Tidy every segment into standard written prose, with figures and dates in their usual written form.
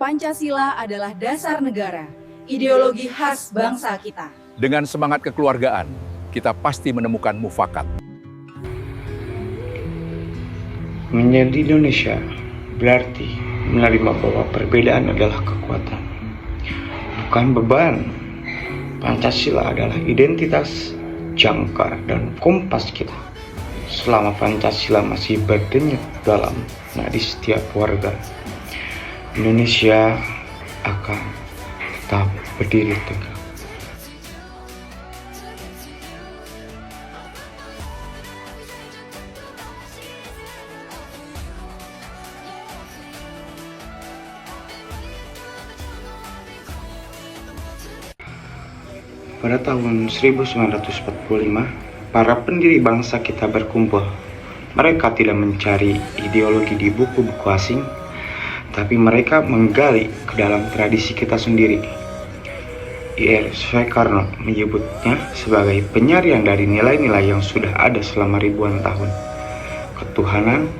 Pancasila adalah dasar negara, ideologi khas bangsa kita. Dengan semangat kekeluargaan, kita pasti menemukan mufakat. Menjadi Indonesia berarti menerima bahwa perbedaan adalah kekuatan, bukan beban. Pancasila adalah identitas, jangkar, dan kompas kita. Selama Pancasila masih berdenyut dalam nadi setiap warga, Indonesia akan tetap berdiri tegak. Pada tahun 1945, para pendiri bangsa kita berkumpul. Mereka tidak mencari ideologi di buku-buku asing, tapi mereka menggali ke dalam tradisi kita sendiri. Ir Soekarno menyebutnya sebagai penyarian dari nilai-nilai yang sudah ada selama ribuan tahun. Ketuhanan,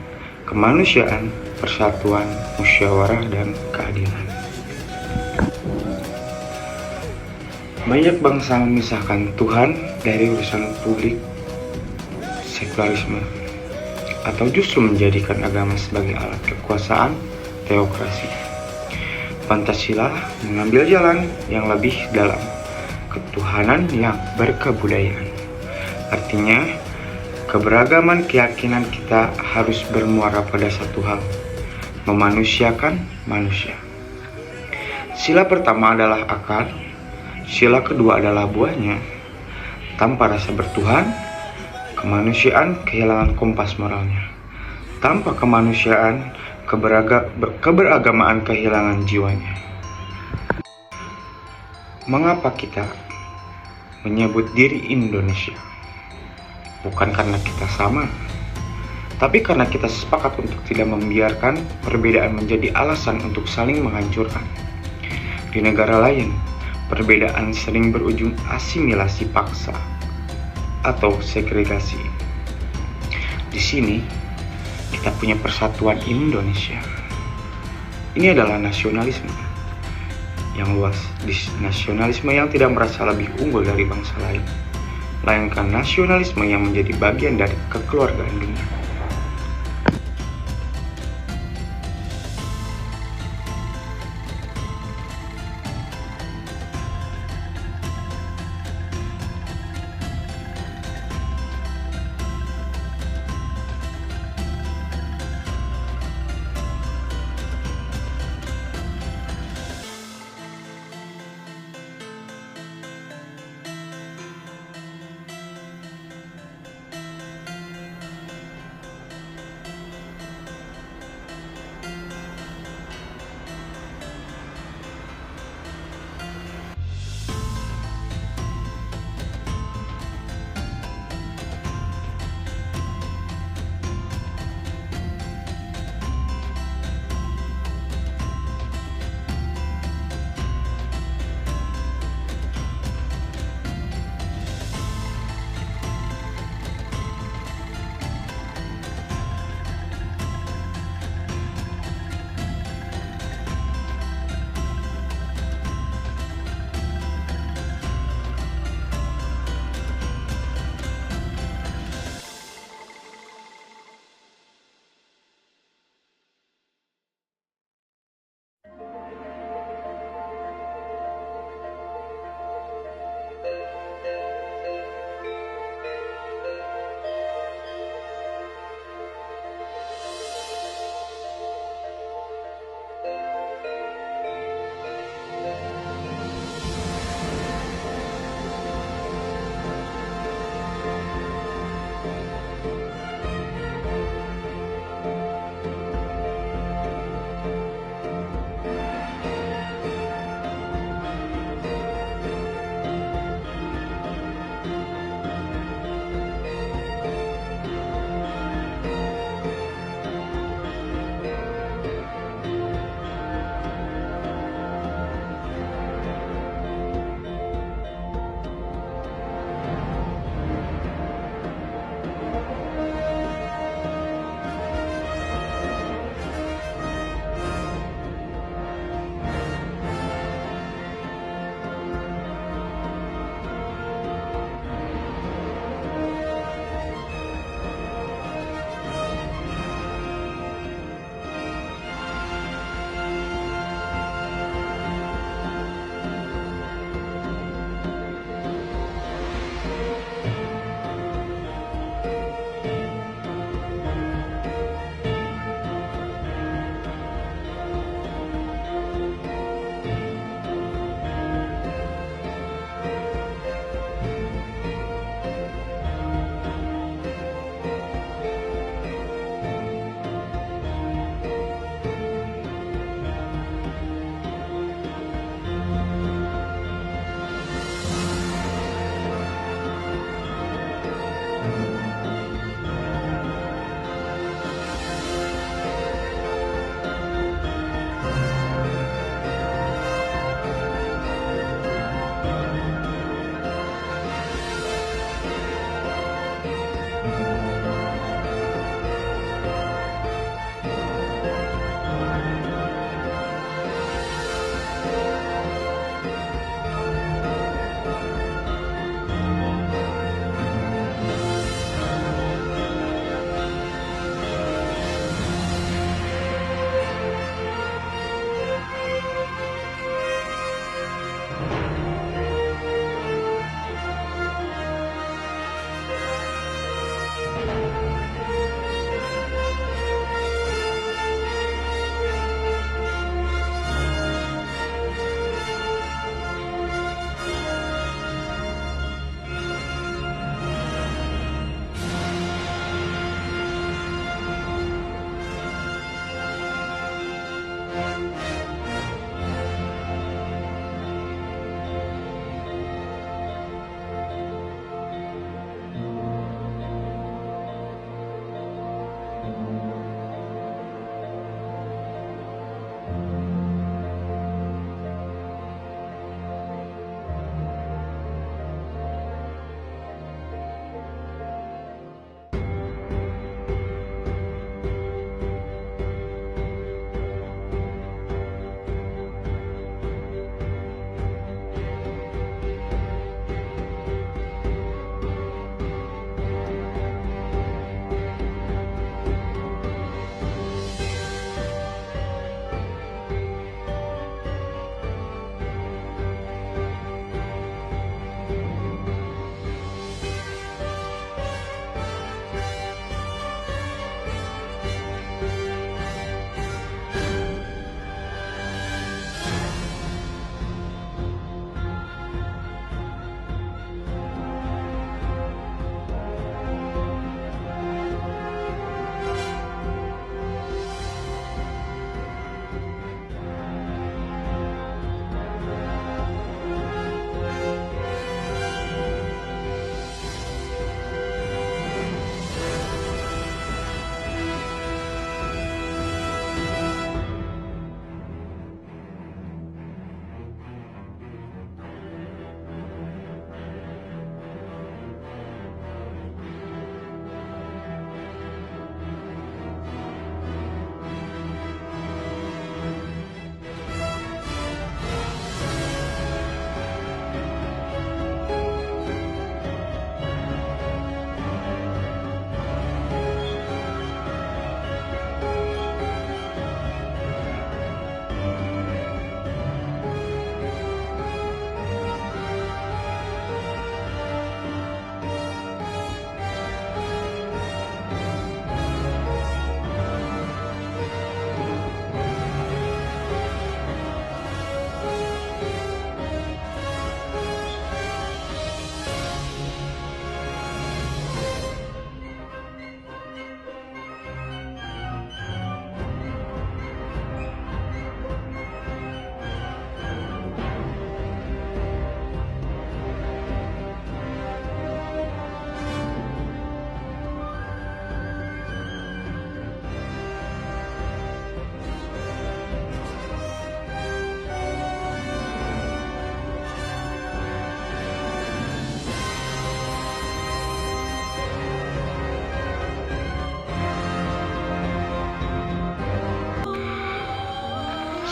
kemanusiaan, persatuan, musyawarah, dan keadilan. Banyak bangsa memisahkan Tuhan dari urusan publik, sekularisme, atau justru menjadikan agama sebagai alat kekuasaan, teokrasi. Pancasila mengambil jalan yang lebih dalam, ketuhanan yang berkebudayaan. Artinya, keberagaman keyakinan kita harus bermuara pada satu hal, memanusiakan manusia. Sila pertama adalah akal, sila kedua adalah buahnya. Tanpa rasa bertuhan, kemanusiaan kehilangan kompas moralnya. Tanpa kemanusiaan, keberagamaan kehilangan jiwanya. Mengapa kita menyebut diri Indonesia? Bukan karena kita sama, tapi karena kita sepakat untuk tidak membiarkan perbedaan menjadi alasan untuk saling menghancurkan. Di negara lain, perbedaan sering berujung asimilasi paksa atau segregasi. Di sini, kita punya persatuan Indonesia. Ini adalah nasionalisme yang luas, nasionalisme yang tidak merasa lebih unggul dari bangsa lain, melainkan nasionalisme yang menjadi bagian dari kekeluargaan dunia.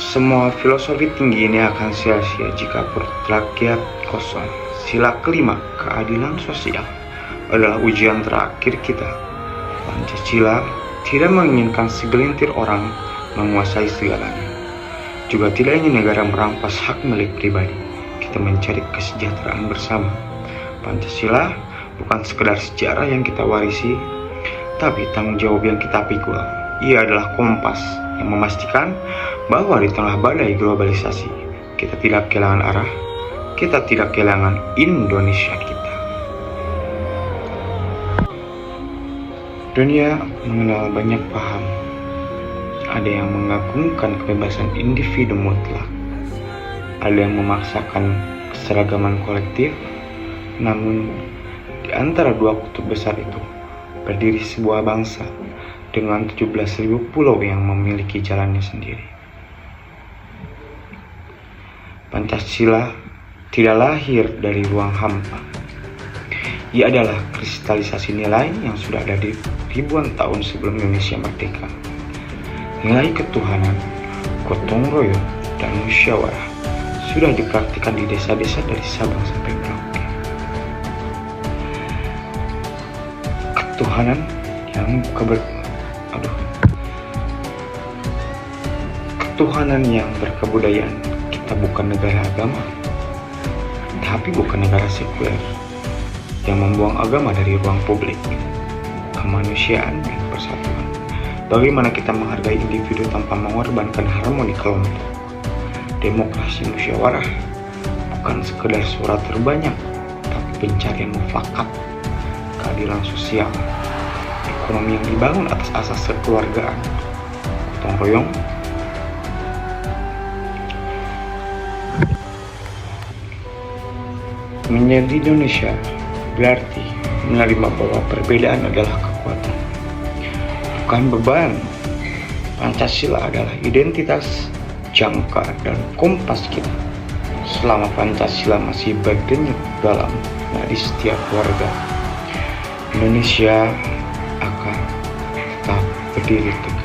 Semua filosofi tinggi ini akan sia-sia jika perut rakyat kosong. Sila kelima, keadilan sosial, adalah ujian terakhir kita. Pancasila tidak menginginkan segelintir orang menguasai segalanya. Juga tidak ingin negara merampas hak milik pribadi. Kita mencari kesejahteraan bersama. Pancasila bukan sekedar sejarah yang kita warisi, tapi tanggung jawab yang kita pikul. Ia adalah kompas yang memastikan bahwa di tengah badai globalisasi, kita tidak kehilangan arah, kita tidak kehilangan Indonesia kita. Dunia mengenal banyak paham. Ada yang mengagungkan kebebasan individu mutlak, ada yang memaksakan keseragaman kolektif. Namun di antara dua kutub besar itu berdiri sebuah bangsa dengan 17.000 pulau yang memiliki jalannya sendiri. Pancasila tidak lahir dari ruang hampa. Ia adalah kristalisasi nilai yang sudah ada di ribuan tahun sebelum Indonesia merdeka. Nilai ketuhanan, gotong royong, dan musyawarah sudah dipraktikkan di desa-desa dari Sabang sampai Merauke. Ketuhanan yang berkebudayaan. Kita bukan negara agama, tapi bukan negara sekuler yang membuang agama dari ruang publik. Kemanusiaan dan persatuan. Bagaimana kita menghargai individu tanpa mengorbankan harmoni kelompok. Demokrasi musyawarah bukan sekedar suara terbanyak, tapi pencarian mufakat. Keadilan sosial, ekonomi yang dibangun atas asas kekeluargaan, gotong royong. Menjadi Indonesia berarti menerima bahwa perbedaan adalah kekuatan, bukan beban. Pancasila adalah identitas, jangkar, dan kompas kita. Selama Pancasila masih berdenyut dalam nadi setiap warga, Indonesia akan tetap berdiri tegak.